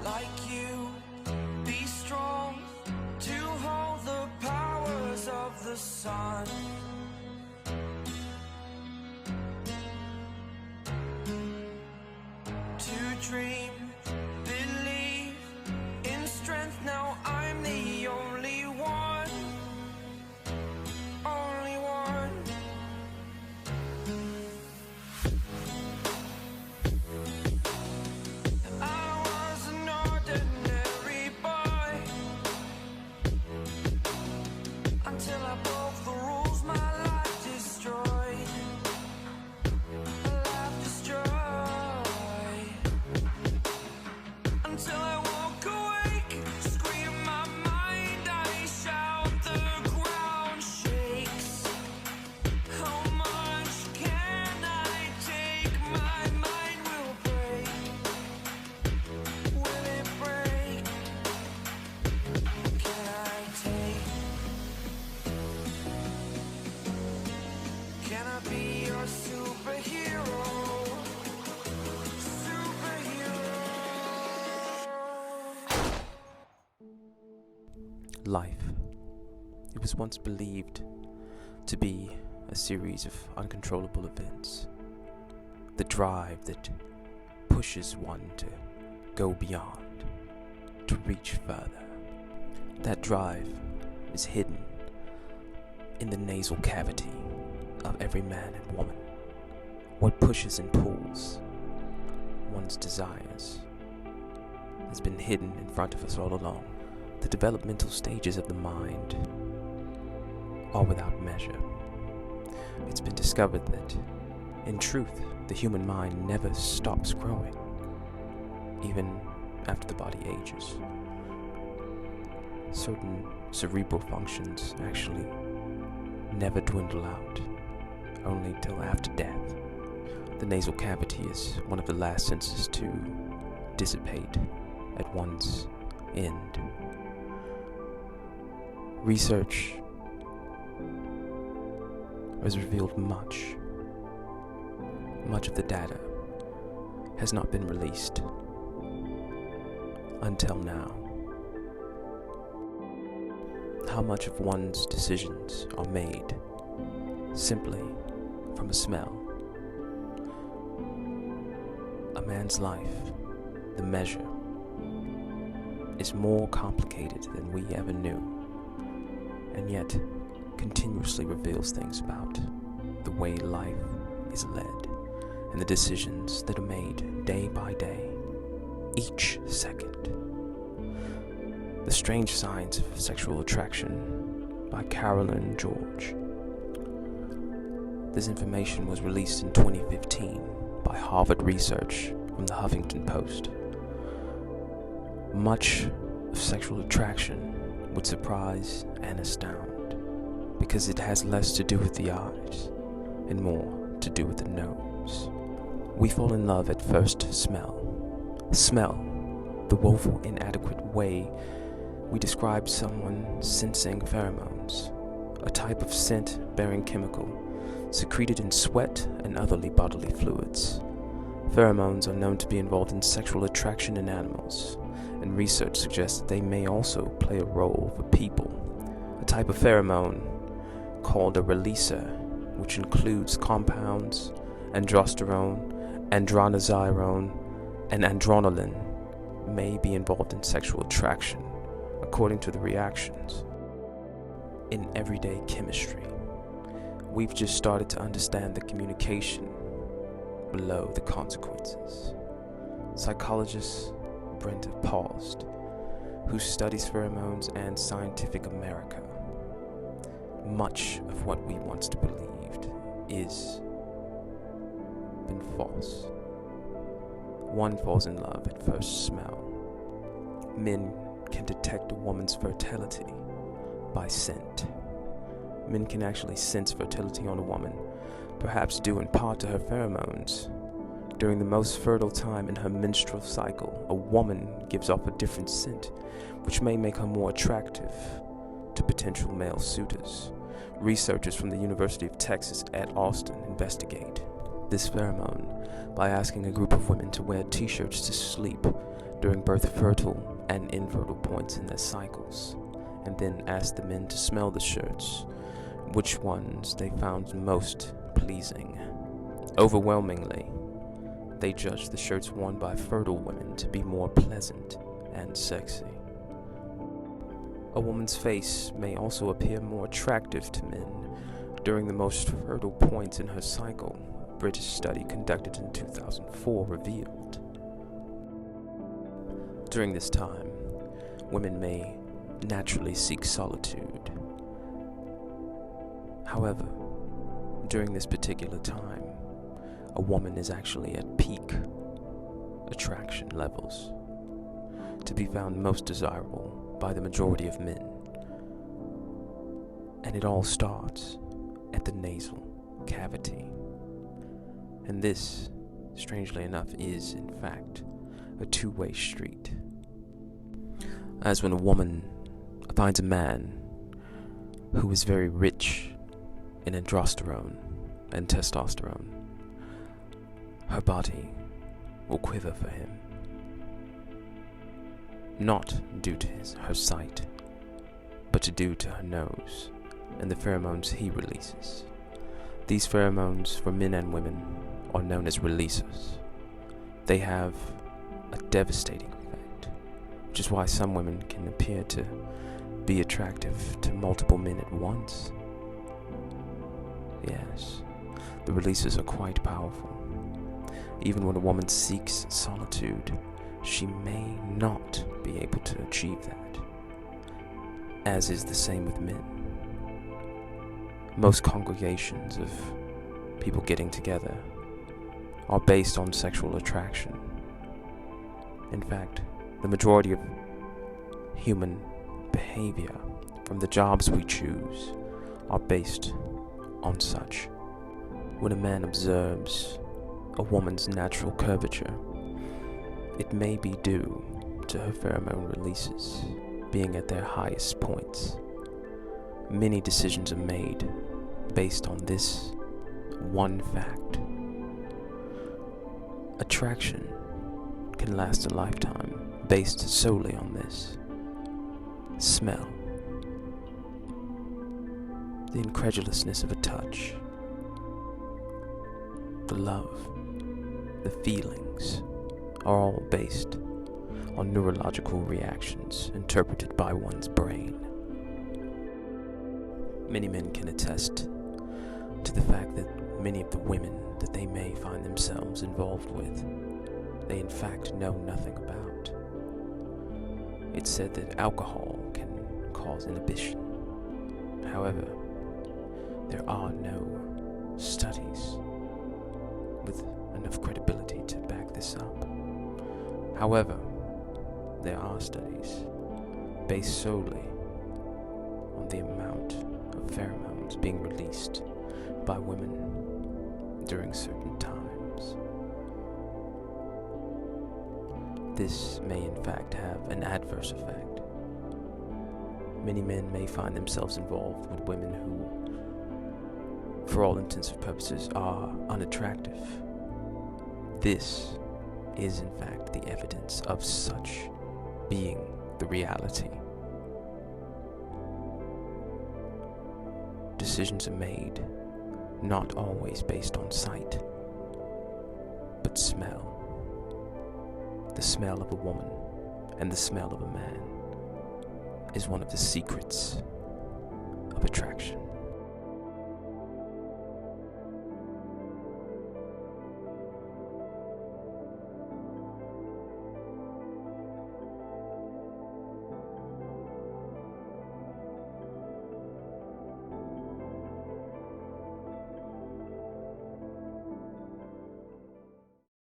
like you. Be strong to hold the powers of the sun. To dream, believe in strength. Now I'm the only one. Only one. I was an ordinary boy until I broke the rules. My life destroyed. A life destroyed. Until I walk awake, scream my mind, I shout, the ground shakes. How much can I take? My mind will break. Will it break? Can I take? Can I be your superhero? Life. It was once believed to be a series of uncontrollable events. The drive that pushes one to go beyond, to reach further. That drive is hidden in the nasal cavity of every man and woman. What pushes and pulls one's desires has been hidden in front of us all along. The developmental stages of the mind are without measure. It's been discovered that, in truth, the human mind never stops growing, even after the body ages. Certain cerebral functions actually never dwindle out, only till after death. The nasal cavity is one of the last senses to dissipate at one's end. Research has revealed much. Much of the data has not been released until now. How much of one's decisions are made simply from a smell? A man's life, the measure, is more complicated than we ever knew, and yet continuously reveals things about the way life is led and the decisions that are made day by day, each second. The Strange Science of Sexual Attraction by Carolyn George. This information was released in 2015 by Harvard Research from the Huffington Post. Much of sexual attraction would surprise and astound, because it has less to do with the eyes and more to do with the nose. We fall in love at first smell. Smell, the woeful, inadequate way we describe someone sensing pheromones, a type of scent-bearing chemical secreted in sweat and other bodily fluids. Pheromones are known to be involved in sexual attraction in animals, and research suggests that they may also play a role for people. A type of pheromone called a releaser, which includes compounds androsterone, andronazirone, and adrenaline, may be involved in sexual attraction, according to the reactions. In everyday chemistry, we've just started to understand the communication below the consequences. Psychologist Brenda Paused, who studies pheromones and Scientific America. Much of what we once believed is been false. One falls in love at first smell. Men can detect a woman's fertility by scent. Men can actually sense fertility on a woman, perhaps due in part to her pheromones. During the most fertile time in her menstrual cycle, a woman gives off a different scent, which may make her more attractive to potential male suitors. Researchers from the University of Texas at Austin investigate this pheromone by asking a group of women to wear t-shirts to sleep during both fertile and infertile points in their cycles, and then asked the men to smell the shirts, which ones they found most pleasing. Overwhelmingly, they judged the shirts worn by fertile women to be more pleasant and sexy. A woman's face may also appear more attractive to men during the most fertile points in her cycle, a British study conducted in 2004 revealed. During this time, women may naturally seek solitude. However, during this particular time, a woman is actually at peak attraction levels, to be found most desirable by the majority of men. And it all starts at the nasal cavity. And this, strangely enough, is in fact a two-way street. As when a woman finds a man who is very rich in androsterone and testosterone, her body will quiver for him. Not due to her sight, but due to her nose and the pheromones he releases. These pheromones for men and women are known as releasers. They have a devastating effect, which is why some women can appear to be attractive to multiple men at once. Yes, the releases are quite powerful. Even when a woman seeks solitude, she may not be able to achieve that, as is the same with men. Most congregations of people getting together are based on sexual attraction. In fact, the majority of human behavior, from the jobs we choose, are based on such. When a man observes a woman's natural curvature, it may be due to her pheromone releases being at their highest points. Many decisions are made based on this one fact. Attraction can last a lifetime based solely on this. Smell. The incredulousness of a touch. The love. The feelings are all based on neurological reactions interpreted by one's brain. Many men can attest to the fact that many of the women that they may find themselves involved with, they in fact know nothing about. It's said that alcohol can cause inhibition. However, there are no studies with enough credibility to back this up. However, there are studies based solely on the amount of pheromones being released by women during certain times. This may in fact have an adverse effect. Many men may find themselves involved with women who, for all intents and purposes, are unattractive. This is in fact the evidence of such being the reality. Decisions are made not always based on sight, but smell. The smell of a woman and the smell of a man is one of the secrets of attraction.